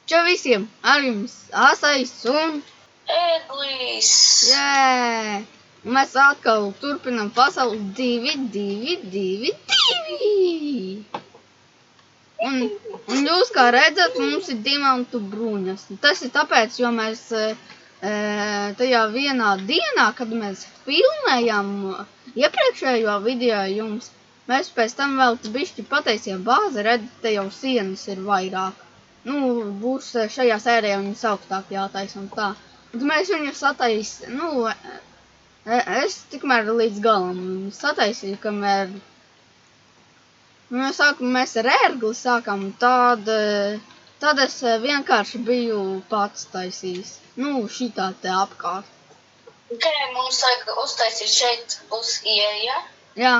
Čau visiem, ar jums Asais un Eglis! Jē! Un mēs atkal turpinam pasauli 2. Un jūs kā redzat, mums ir dimantu bruņas. Tas ir tāpēc, jo mēs tajā vienā dienā, kad mēs filmējām iepriekšējo video jums, mēs pēc tam vēl bišķi pataisījām bāzi, redzat, te jau sienas ir vairāk. Nu, būs šajā sērijā viņas augstāk jātaisa un tā. Un mēs viņus es tikmēr līdz galam sataisīju, kamēr mēs ar ērgli sākām, tad es vienkārši biju pats taisījis. Nu, šitā te apkārt. Ok, mums vajag uztaisīt šeit būs ieeja. Jā.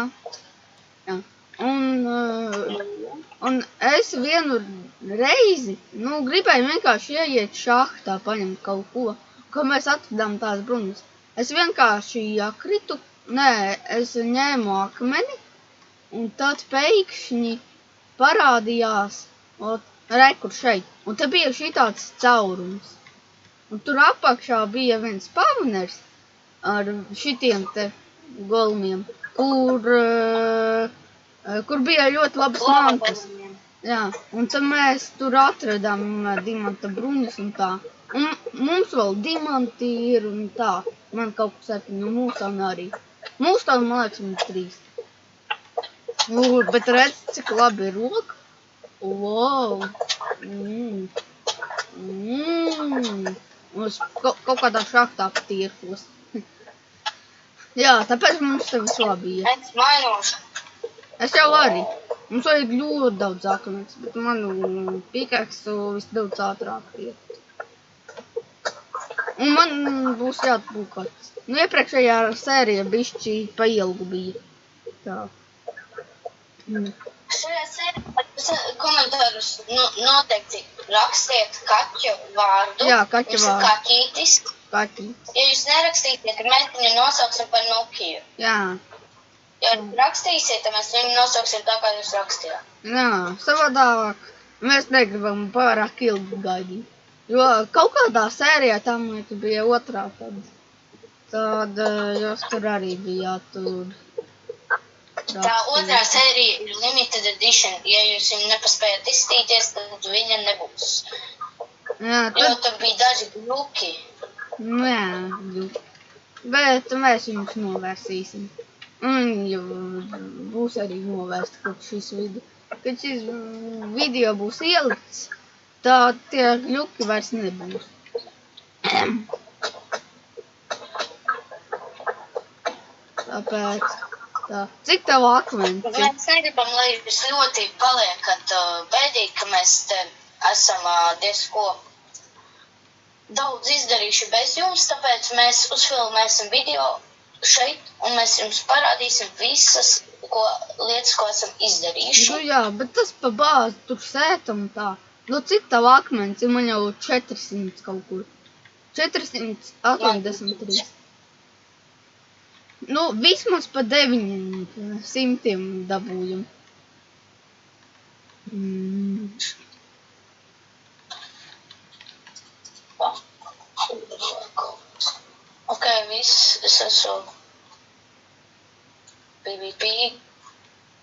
Un es vienu reizi, gribēju vienkārši ieiet šahtā, paņemt kaut ko, ko mēs atradām tās bruņas. Es vienkārši iekritu, es ņēmu akmeni, un tad pēkšņi parādījās, kur šeit, un te bija šitāds caurums. Un tur apakšā bija viens pavners ar šitiem te golumiem, kur bija ļoti labas mantas. Jā, un tad mēs tur atradām dimanta bruņas un tā. Un mums vēl dimanti ir un tā. Man kaut kas 7, un mūstāni arī. Mūstāni, man liekas, mums 3. Bet redz, cik labi ir roka. Wow! Uz kaut kādā šahtā patirkos. Jā, tāpēc mums te visu labi ir. Es mainošu. Es jau arī. Mums vajag ļoti daudz akmens, bet manu pikeksu visdaudz ātrāk iet. Un man būs jāatbūkats. Iepriekšējā sērija bišķi pa ilgu bija. Tā. Šajā sērijā komentārus noteikti rakstiet kaķu vārdu. Jā, kaķu vārdu. Kaķītis. Kaķītis. Ja jūs nerakstīsiet, tad mēs viņu nosauksim par Nukiju. Jā. Ja rakstīsiet, tad mēs viņu nosauksim tā, kā jūs rakstījāt. Jā, savādāk mēs negribam pārāk ilgi gaidīt. Jo kaut kādā sērijā tam bija otrā tad jūs tur arī bijāt tur. Tā otrā sērija ir limited edition. Ja jūs viņu nepaspējat izstīties, tad viņa nebūs. Jā, Jo tur bija daži gluki. Jā, gluki. Bet mēs viņus novērsīsim. Un jau būs arī novērsta, kad šis video būs ielikts, tad tie gļuki vairs nebūs. Tāpēc, tā. Cik tev akmens? Mēs negribam, lai jūs ļoti paliekat bēdīgi, ka mēs te esam diezko daudz izdarījuši bez jums, tāpēc mēs uzfilmēsim video šeit, un mēs jums parādīsim visas lietas, ko esam izdarījuši. Nu jā, bet tas pa bāzi tur sētam tā. Nu cik tev akmens? Ir man jau 400 kaut kur. 483. Nu, vismaz pa 900 dabūjam. Ok, viss, es esmu PvP.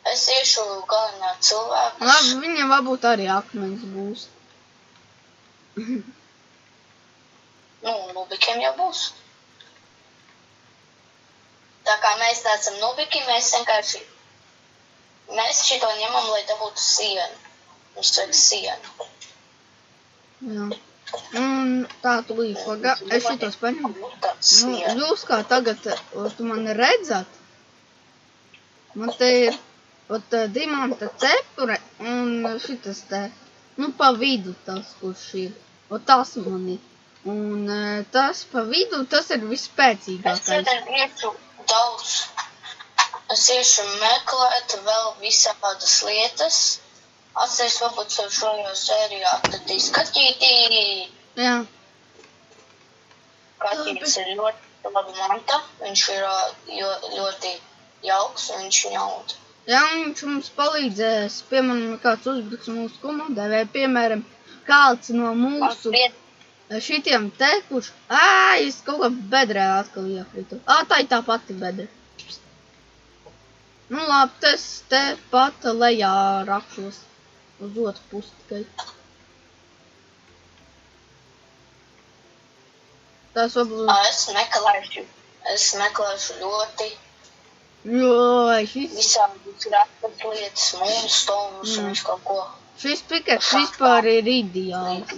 Es iešu galināt cilvēkus. Labi, viņam varbūt arī akmens būs. Nubikiem jau būs. Tā kā mēs neesam nubiki, mēs vienkārši šito ņemam, lai dabūtu sienu. Mums vajag sienu. Jā. Un tā tūlīt es šitos paņemu. Jūs kā tagad, tu mani redzat, man te ir dimanta cepure un šitas te, pa vidu tas, kurš ir. Tas man ir. Un tas pa vidu, tas ir vispēcīgākais. Es šodien iešu daudz. Es iešu meklēt vēl visādas lietas. Atceries varbūt šajā sērijā atradīs kaķītī. Jā. Kaķītis ir ļoti laba manta. Viņš ir ļoti jauks un viņš ņaud. Jā, viņš mums palīdzēs, piemēram, kāds uzbruks mūsu komandai, vai, piemēram, kāds no mūsu šitiem te, kurš... es kaut kā bedrē atkal iekritu. Tā ir tā pati bedre. Nu labi, tas te pat lejā rakšos. Uz otru pusi tikai. Tas varbūt... Es meklēšu ļoti šis... visādas rakstas lietas, moonstones un kaut ko. Šis pikets vispār ir ideāls.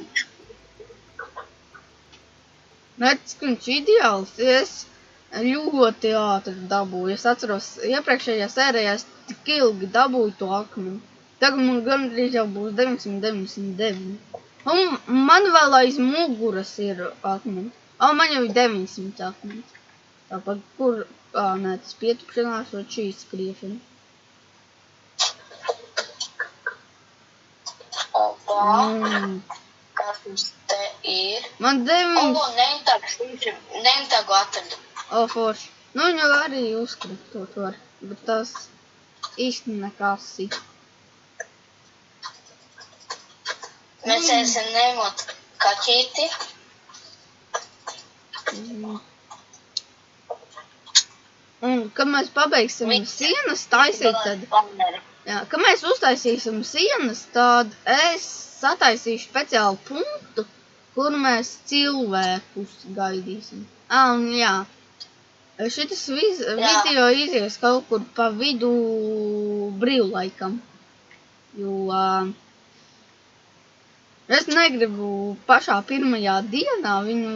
Nec, ka viņš ideāls, es ļoti ātri dabūju. Es atceros, iepriekšējā sērijā es tik ilgi dabūju to akmeni. Tagad man gandrīz jau būs 999. Un man vēl aiz muguras ir akmeni. Man jau ir 900 akmenis. Tāpat, kur, nē, tas pietukšanās vai šīs skriešana. Kas mums te ir? Man 9... Nemtagu atradu. Forši. Nu, viņu arī uzkratot var, bet tas īsti nekas ir. Mēs esam ņemot kaķīti. Un, kad mēs pabeigsim sienas taisīt, tad... Jā, kad mēs uztaisīsim sienas, tad es sataisīšu speciālu punktu, kur mēs cilvēkus gaidīsim. Un jā, šitas video izies kaut kur pa vidu brīvlaikam, jo es negribu pašā pirmajā dienā viņu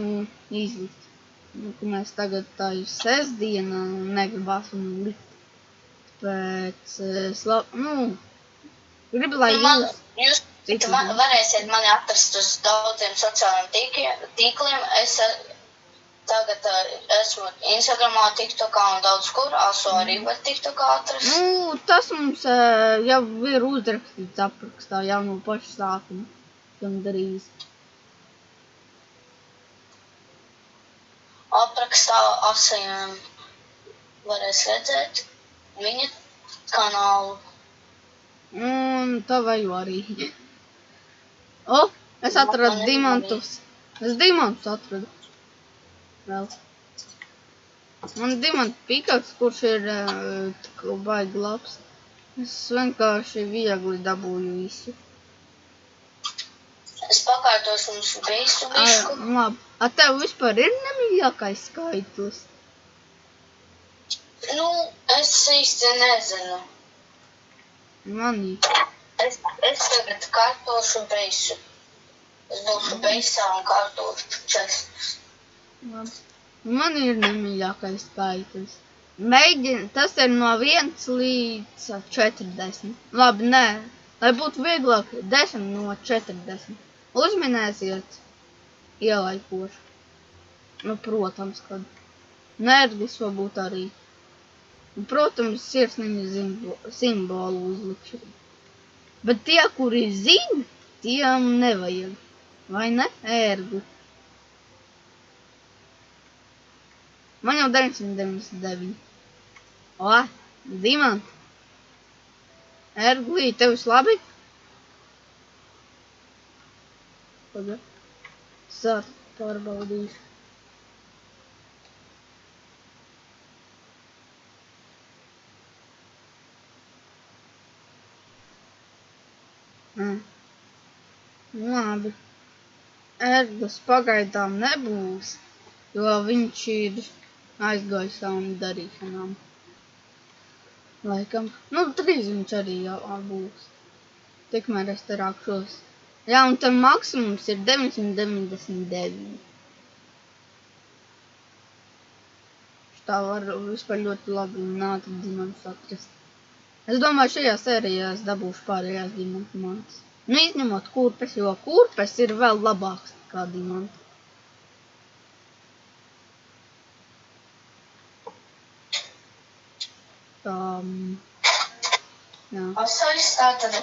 izlikt. Nu, ka mēs tagad tā ir sestdiena un negribās viņu likt. Tāpēc gribu, lai jūs varēsiet mani atrast uz daudziem sociālajiem tīkliem. Es tagad esmu Instagramā, TikTokā un daudz kur. Also arī var TikTokā atrast. Nu, tas mums jau ir uzrakstīts aprakstā jau no paša sākuma. Gandrīz. Aprakstā asajām varēs redzēt viņa kanālu. Un tavēju arī. Es atradu diamantus. Es diamantus atradu. Vēl. Man diamantu pikaks, kurš ir tik baigi labs. Es vienkārši viegli dabūju visu. Es pakārtos mums visu višku. Labi. Tev vispār ir nemīļākais skaitlis? Nu, es īsti nezinu. Manī. Es tagad kārtošu beisu. Es būšu beisā un kārtošu čestus. Labi. Man ir nemīļākais skaitlis. Mēģini, tas ir no 1 līdz 40. Labi, nē. Lai būtu vieglāk, 10 no 40. Uzminēsiet ielaikošu. Nu, protams, kad nervis varbūt arī. Un, protams, sirsniņa simbolu uzlikšu. Bet tie, kuri zina, tiem nevajag. Vai ne? Ērgli. Man jau 999. Dimanti. Ērglī, tev viss labi? Pagad. Sāc pārbaudīšu. Labi. Ērglis pagaidām nebūs, jo viņš ir aizgājis savām darīšanām. Laikam. Nu, drīz viņš arī jau būs. Tikmēr es te rakšos. Jā, un tam maksimums ir 999. Tā var vispār ļoti labi un ātri diamantus atrast. Es domāju, šajā sērijā es dabūšu pārējās diamantu mantas. Nu, izņemot kurpes, jo kurpes ir vēl labāks kā diamanti. Jā. Asaļas tātad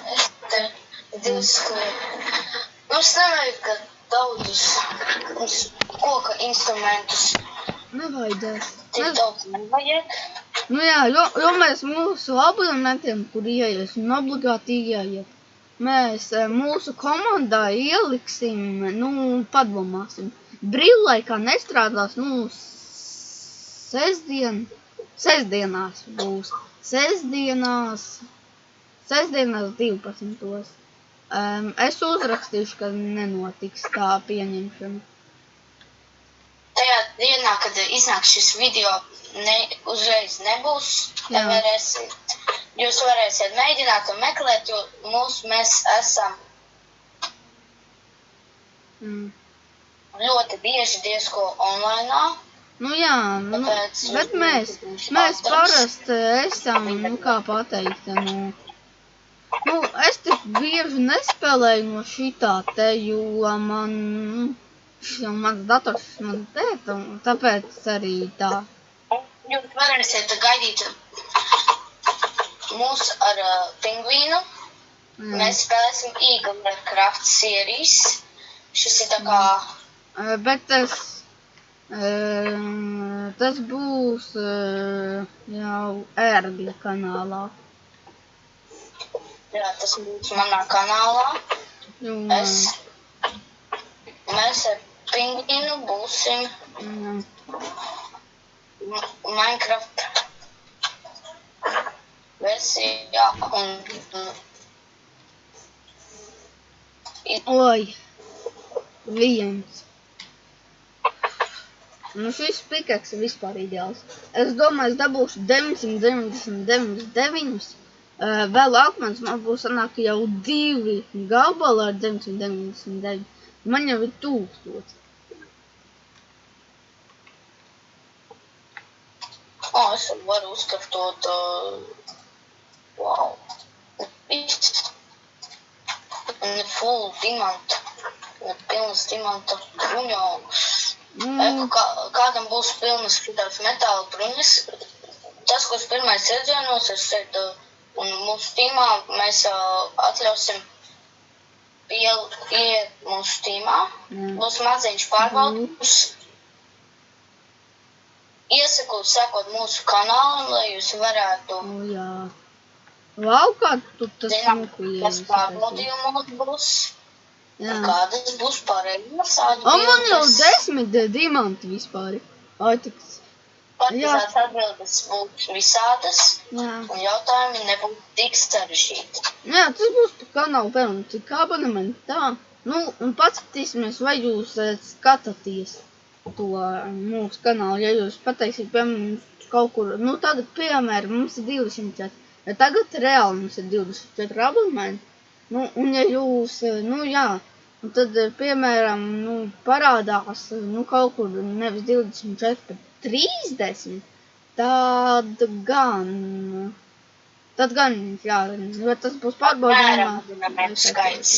divas klieti. Mums nevajag daudzus koka instrumentus. Nevajadzēs. Tik daudz nevajag. Nu jā, jo mēs mūsu abonementiem, kur ieies, un obligāti ieiet. mēs mūsu komandā ieliksim, nu, padomāsim. Brīvlaikā nestrādās, nu, sestdienās būs. Sestdienās 12. Es uzrakstīšu, ka nenotiks tā pieņemšana. Tajā dienā, kad iznāks šis video, uzreiz nebūs, jūs varēsiet mēģināt un meklēt, jo mēs esam ļoti bieži diezko onlainā. Nu jā, bet mēs parasti esam, nu kā pateikt, nu es tik bieži nespēlēju no šitā te, jo mans dators man tēta, un tāpēc arī tā. Jūs varēsiet gaidīt mūs ar Pingvīnu. Mēs spēlēsim Eagle Craft Series. Šis ir tā kā... Bet tas būs jau Ērgļa kanālā. Jā, tas būs manā kanālā. Mēs ar Pingvīnu būsim Minecraft versijā un... Oi, viens. Nu šis pikaks ir vispār ideāls. Es domāju, es dabūšu 999. Vēl akmens man būs sanāk jau 2 gabali ar 999. Man jau ir 1000. Es varu uzkraftot, wow, viss. Un full dimanta, pilnas dimanta bruņo. Kādam būs pilnas šitās metāla bruņas. Tas, ko es pirmais iedzienos, es šeit, un mūsu tīmā mēs atļausim ieiet mūsu tīmā. Būs maziņš pārbaudījums. Iesaku sekot mūsu kanālam, lai jūs varētu... Jā. Vau, kā tu tas mukuļies. Kas pārbaudījumos būs. Kādas būs pareizas atbildes. Man jau 10 diamanti vispār. Pareizās atbildes būs visādas. Un jautājumi nebūs tik sarežģīti. Jā, tas būs pa kanālu pelnu, cik abonementi tā. Nu, un paskatīsimies, vai jūs skatāties to mūsu kanālu. Ja jūs pateiksiet, piemēram, kaut kur, nu tagad, piemēram, mums ir 204. Ja tagad reāli mums ir 24 abonementi. Nu, un ja jūs, nu jā, un tad, piemēram, nu, parādās, nu, kaut kur nevis 24, bet 30, tad gan, jā, jo tas būs pārbaudījumā. Apmēram skaits,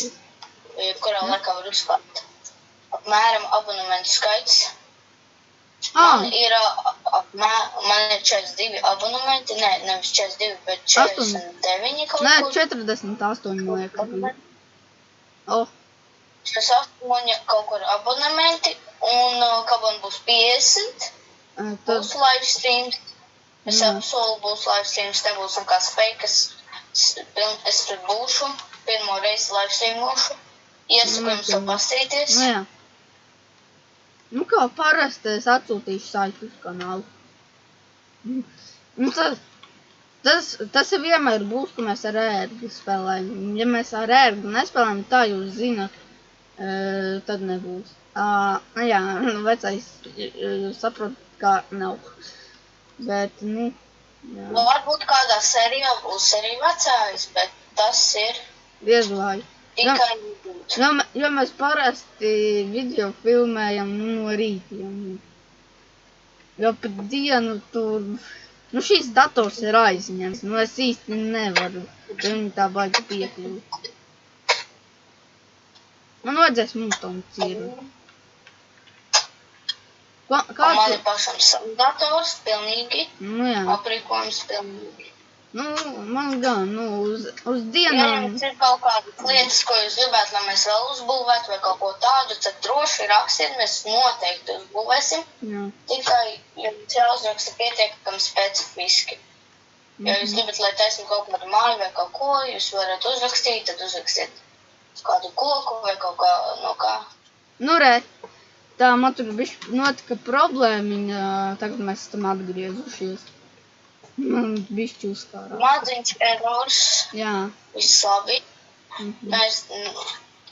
kurā laikā var uzklāt. Apmēram abonementu skaits. Man ir 42 abonementi, nevis 42, bet 49 kaut kur. Nē, 48 liekas bija. 48 kaut kur abonementi, un kad man būs 50, būs livestreams. Es apsolu, būs livestreams, nebūs nekāds fake, es tur būšu, pirmo reizi livestreamošu. Iesaku jums to pastīties. Nu kā parasti es atsūtīšu saiti uz kanālu. Tas vienmēr būs, ka mēs ar ērgli spēlējam. Ja mēs ar ērgli nespēlējam, tā jūs zināt, tad nebūs. Jā, vecais saprot, kā nav. Bet, nu, jā. Varbūt kādā serijā būs arī vecājs, bet tas ir... Vieglaji. Tikai būt. Jo mēs parasti video filmējam no rītiem. Jo pat dienu tur... Nu šīs dators ir aizņemts. Nu es īsti nevaru. Viņi tā baigi piekļūt. Man vajadzēs mums tom cīru. Man ir pašam savu dators, pilnīgi. Nu jā. Aprīkojums pilnīgi. Nu, man gan, nu, uz dienām... Ja jums ir kaut kādas lietas, ko jūs gribētu, lai mēs vēl uzbūvētu vai kaut ko tādu, tad droši rakstiet, mēs noteikti uzbūvēsim. Jā. Tikai jums jāuzraksta pietiekami specifiski. Ja jūs gribat, lai taisam kaut kādu māju vai kaut ko, jūs varat uzrakstīt, tad uzrakstiet kādu koku vai kaut kā no kā. Nu, re, tā man tur bišķi notika problēmiņa, tagad mēs esam atgriezušies. Man bišķi uzkārās. Maziņš erors. Jā. Viss labi.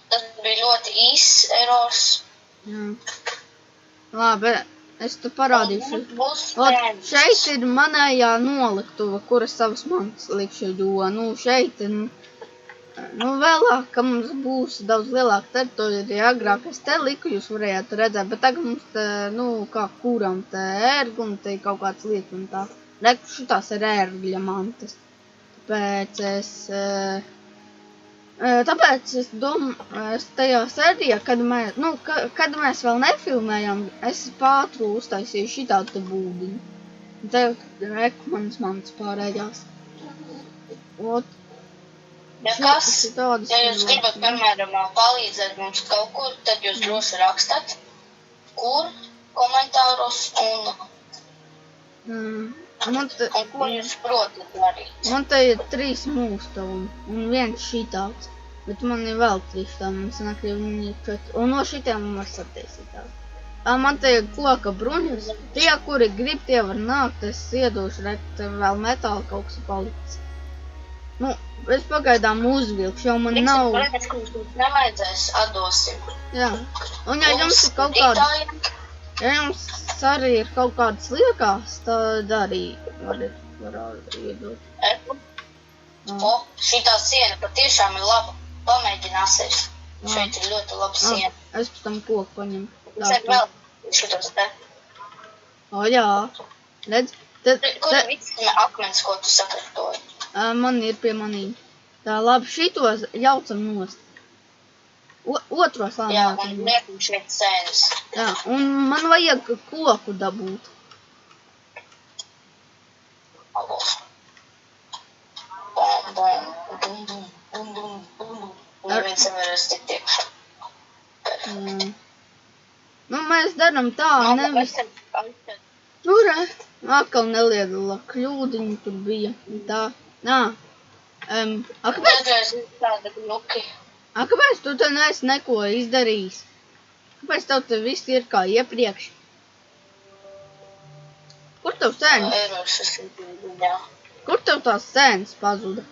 Tas bija ļoti īss erors. Jā. Labi, es te parādīšu. Būs Šeit ir manējā noliktuva, kuras savas manas likšu, jo, šeit, vēlāk, ka mums būs daudz lielāka teritorija, agrāk es te liku, jūs varējāt redzēt, bet tagad mums te, kā kuram te ērgu un te kaut kāds lietu un tā. Reku šitās ir ērgļa mantas. Tāpēc es domāju, es tajā sērijā, kad mēs vēl nefilmējām, es pātru uztaisīju šitādu te būdiņu. Te reku manas mantas pārējās. Ja jūs gribat, piemēram, palīdzēt mums kaut kur, tad jūs droši rakstat, kur, komentāros un ko jūs protat darīt. Man te ir 3 mūstavi un viens šitāds, bet man ir vēl 3 tā, man sanāk, ja viņi ir 4, un no šitiem man var sataisīt tās. Man te ir koka bruņas, tie, kuri grib, tie var nākt, es iedošu, rekt, vēl metāli kaut kas palicis. Es pagaidām uzvilkšu, jo man nav... Protams, ka mums nevajadzēs, atdosim. Jā, un ja jums ir kaut kāda... Ja jums arī ir kaut kādas liekās, tad arī varētu iedot. Šitā siena patiešām ir laba. Pamēģināsies. Šeit ir ļoti laba siena. Es pēc tam koku paņemu. Es arī vēl šitos te. Jā. Redz? Kur ir visi akmens, ko tu sakārtoji? Man ir pie manīm. Tā, labi, šitos jaucam nost. Otro slāni. Jā, un liekam šeit sēnes. Jā, un man vajag koku dabūt. Neviens nevarēs tikt iekšā. Mēs daram tā, nevis... Re, atkal neliela kļūdiņa tur bija. Tā, kāpēc tu te neesi neko izdarījis? Kāpēc tev te viss ir kā iepriekš? Kur tev sēnes? Kur tev tās sēnes pazuda?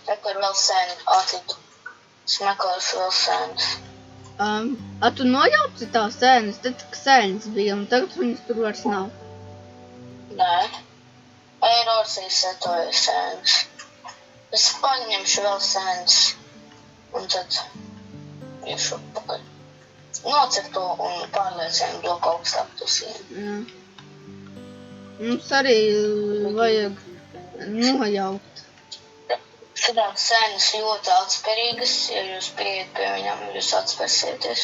Te, kur vēl sēni atlidu. Smekāšu vēl sēnes. Tu nojauci tās sēnes? Te tik sēnes bija, un tagad viņas tur vairs nav. Nē. Erors izsetoja sēnes. Es paņemšu vēl sēnes, un tad iešu pakaļ. Nocek to un pārliecinu bloku augstāk to sienu. Jā. Mums arī vajag nojaukt. Šitās sēnes ļoti atspērīgas, ja jūs pieiet pie viņām, jūs atspērsieties.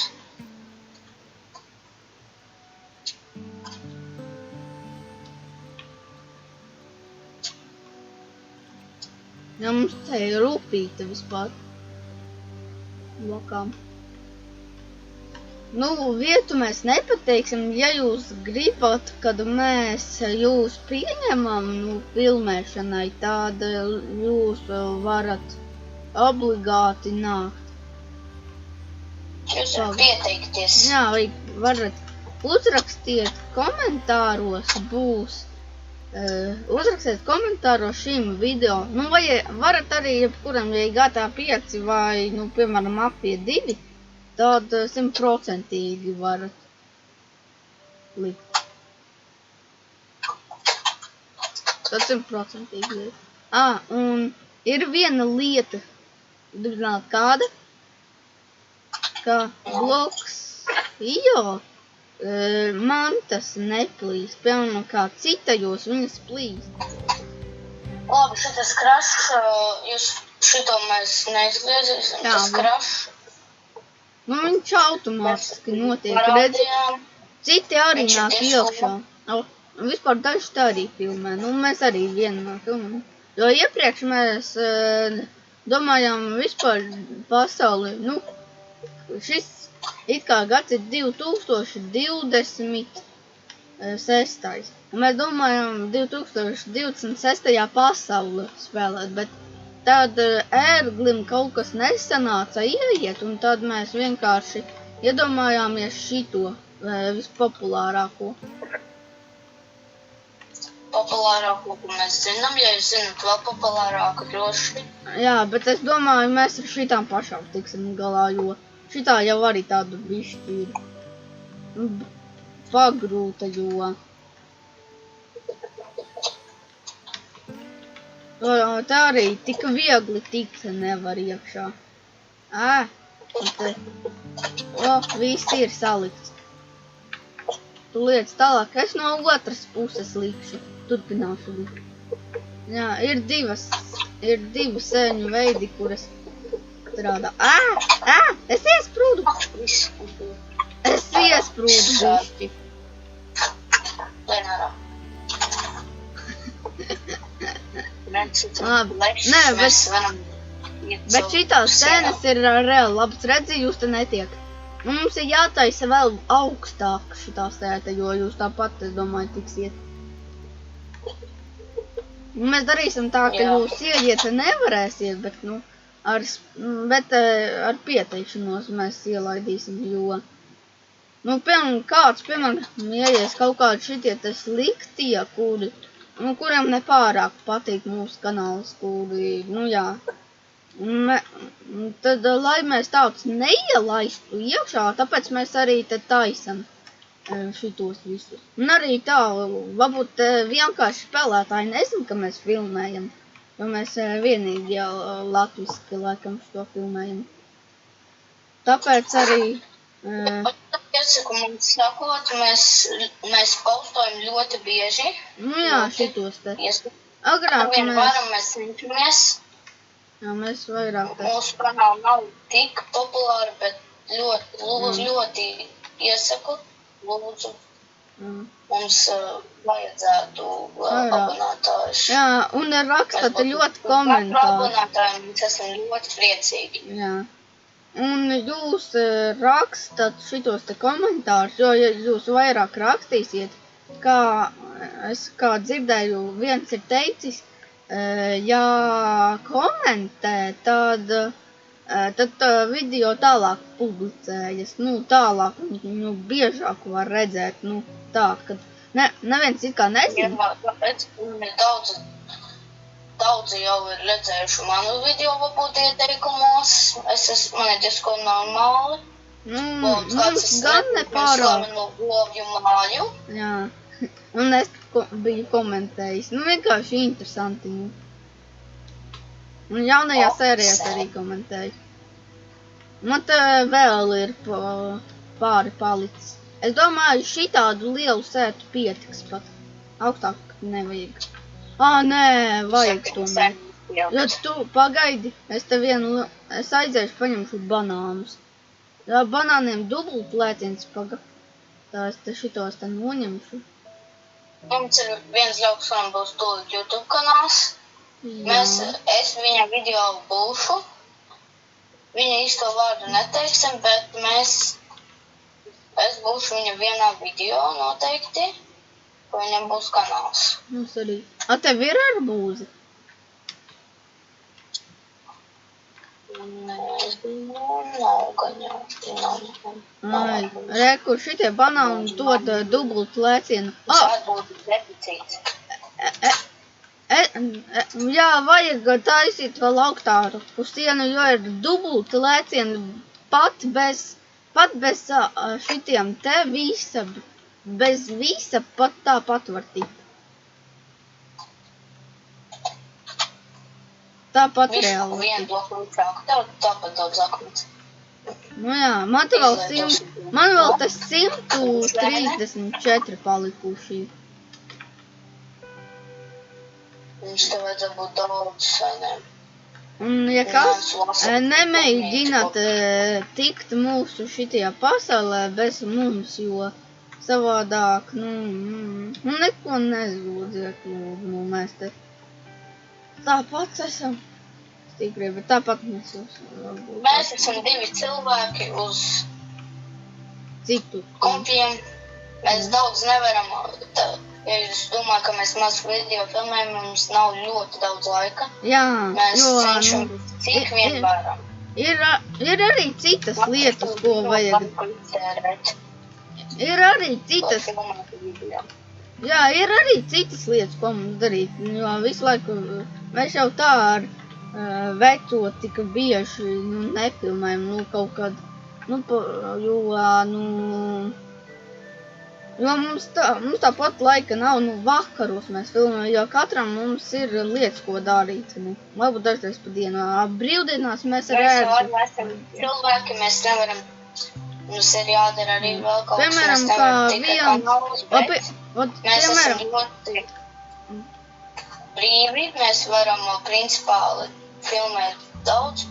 Ja mums te ir rūpīta vispār blokām. Vietu mēs nepateiksim, ja jūs gribat, kad mēs jūs pieņemam filmēšanai, tad jūs varat obligāti nākt. Jūs varat pieteikties. Jā, vai varat uzrakstiet komentāros būs. Uzrakstiet komentāros šim video. Vai varat arī jebkuram, ja GTA 5 vai, piemēram, Mafia 2, tad 100% varat likt. Tad 100% likt. Un ir viena lieta, zināt kāda, ka bloks, mantas neplīst, piemēram, kā citajos viņas plīst. Labi, šitas krašs, jūs šito mēs neizgriezīsim, tas krašs. Viņš automātiski notiek, redz, citi arī nāk iekšā. Vispār daži tā arī filmē, mēs arī vienu filmē. Jo iepriekš mēs domājām vispār pasauli, šis it kā gads ir 2026. Un mēs domājam 2026. pasauli spēlēt, bet tad ērglim kaut kas nesanāca ieiet, un tad mēs vienkārši iedomājāmies šito vispopulārāko. Populārāko, ko mēs zinām, ja jūs zināt vēl populārāku droši. Jā, bet es domāju, mēs ar šitām pašām tiksim galā, jo šitā jau arī tādu bišķi ir pagrūta, jo tā arī tik viegli tikt nevar iekšā. Un te, viss ir salikts. Tu liec tālāk, es no otras puses likšu, turpināšu likt. Jā, ir divi sēņu veidi, kuras strādā. Es iesprūdu! Es iesprūdu bišķi. Lenārā. Bet šitās sēnes ir reāli labas, redzi, jūs te netiek. Mums ir jātaisa vēl augstāk šitā sēta, jo jūs tāpat, es domāju, tiksiet. Mēs darīsim tā, ka jūs ieiet nevarēsiet, bet, ar pieteikšanos mēs ielaidīsim, jo, piemēram, ieies kaut kādi šitie te sliktie, kuriem nepārāk patīk mūsu kanāls, kuri, tad, lai mēs tādus neielaistu iekšā, tāpēc mēs arī te taisam šitos visus. Un arī tā, varbūt vienkārši spēlētāji nezin, ka mēs filmējam, jo mēs vienīgi latviski laikam šo filmējam. Tāpēc arī... Iesaku mums sakot, mēs postojam ļoti bieži. Jā, šitos te. Agrāk mēs cenšamies. Jā, mēs vairāk te. Mūsu kanāli nav tik populāri, bet ļoti iesaku, lūdzu. Mums vajadzētu abonētājus. Jā, un rakstat ļoti komentārus. Abonētājiem mēs esam ļoti priecīgi. Jā. Un jūs rakstat šitos te komentārus, jo ja jūs vairāk rakstīsiet, kā dzirdēju, viens ir teicis, ja komentē, tad video tālāk publicējas, tālāk, biežāk var redzēt, tā, kad neviens it kā nezina. Jā, tāpēc daudzi jau ir redzējuši manu video, varbūt ieteikumos, man ir diezko normāli. Mums gan nepārāk. Lovju māju. Jā, un es biju komentējis, vienkārši interesanti. Un jaunajā sērijās arī komentēju. Man te vēl ir pāri palicis. Es domāju, šitādu lielu sētu pietiks pat. Augstāk nevajag. Nē, vajag tomēr. Jo tu pagaidi, es aiziešu paņemšu banānus. Jā, banāniem dubult lēciens paga. Tā es te šitos te noņemšu. Mums ir viens ļauks, kam būs tūlīt YouTube kanāls. Es viņa video būšu. Viņa īsto vārdu neteiksim, bet es būšu viņa vienā video noteikti. Viņam būs kanāls. Mums arī. Tev ir arbūzi? Nē, nav gan jau. Kur šitie banāni dod dubult lēcienu. Arbūzi deficīts. Jā, vajag taisīt vēl augtāru uz sienu, jo ir dubult lēcienu pat bez šitiem te visa. Bez visa pat tāpat var tikt. Tāpat reāli. Vienu bloku līdzāk, tāpat daudz akmens. Jā, man vēl tas 134 palikuši. Viņš te vajadzētu būt daudz, vai ne? Un, ja kas nemēģināt tikt mūsu šitajā pasaulē bez mums, jo savādāk, neko nezūdziet, lūdzu, mēs te tāpat esam stīgrie, bet tāpat mēs esam. Mēs esam 2 cilvēki uz Cik tu? kompiem. Mēs daudz nevaram Ja es domāju, ka mēs mazu video filmējam, mums nav ļoti daudz laika. Jā, Mēs jo, cenšamies cik vien varam. Ir arī citas lietas, ko vajag. Ir arī citas. Jā, ir arī citas lietas, ko mums darīt, jo visu laiku mēs jau tā ar veco tik bieži nefilmējam, kaut kad, jo mums tāpat laika nav, vakaros mēs filmējam, jo katram mums ir lietas, ko darīt, varbūt dažreiz pa dienu, brīvdienās mēs redzam. Mēs esam cilvēki, mēs nevaram, mums ir jādara arī vēl kaut kas, piemēram, mēs nevaram tikai kanālus, bet mēs esam ļoti brīvi, mēs varam principāli filmēt daudz,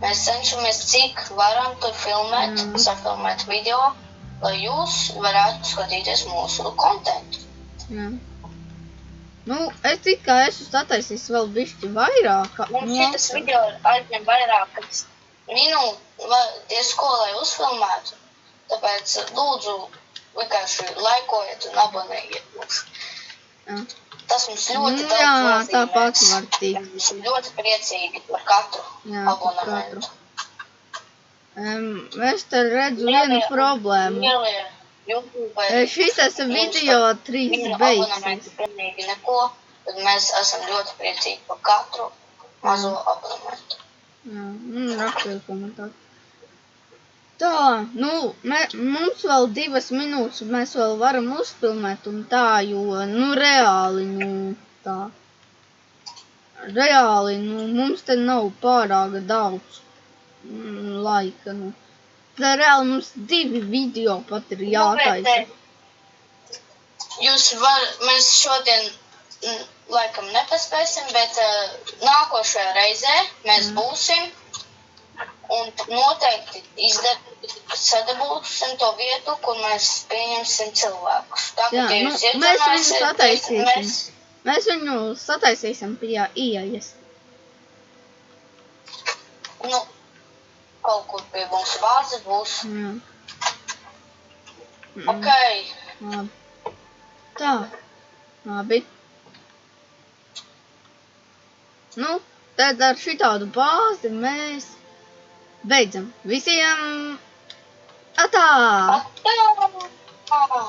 mēs cenšamies cik varam tur filmēt, safilmēt video, lai jūs varētu skatīties mūsu kontentu. Jā. Es it kā esmu sataisījis vēl bišķi vairāk. Mums šitas video aizņem vairākas minūtes diezko, lai uzfilmētu. Tāpēc lūdzu vienkārši laikojiet un abonējiet mūs. Tas mums ļoti daudz nozīmēs. Jā, tāpat var tikt. Mēs esam ļoti priecīgi par katru abonementu. Es te redzu vienu problēmu. Šitas video 3 beigsies. Pilnīgi neko, bet mēs esam ļoti priecīgi par katru mazo abonementu. Jā, rakstiet komentāru. Tā, mums vēl 2 minūtes, mēs vēl varam uzfilmēt un tā, jo, reāli, tā. Reāli, mums te nav pārāk daudz laika, Tā reāli mums 2 video pat ir jātaisa. Mēs šodien laikam nepaspēsim, bet nākošajā reizē mēs būsim un noteikti sadabūsim to vietu, kur mēs pieņemsim cilvēkus. Jā, mēs viņu sataisīsim. Mēs viņu sataisīsim pie ieejas. Kaut kur pie mūsu bāzes būs. Jā. Ok. Labi. Tā. Labi. Tad ar šitādu bāzi mēs beidzam. Visiem atā! Atā!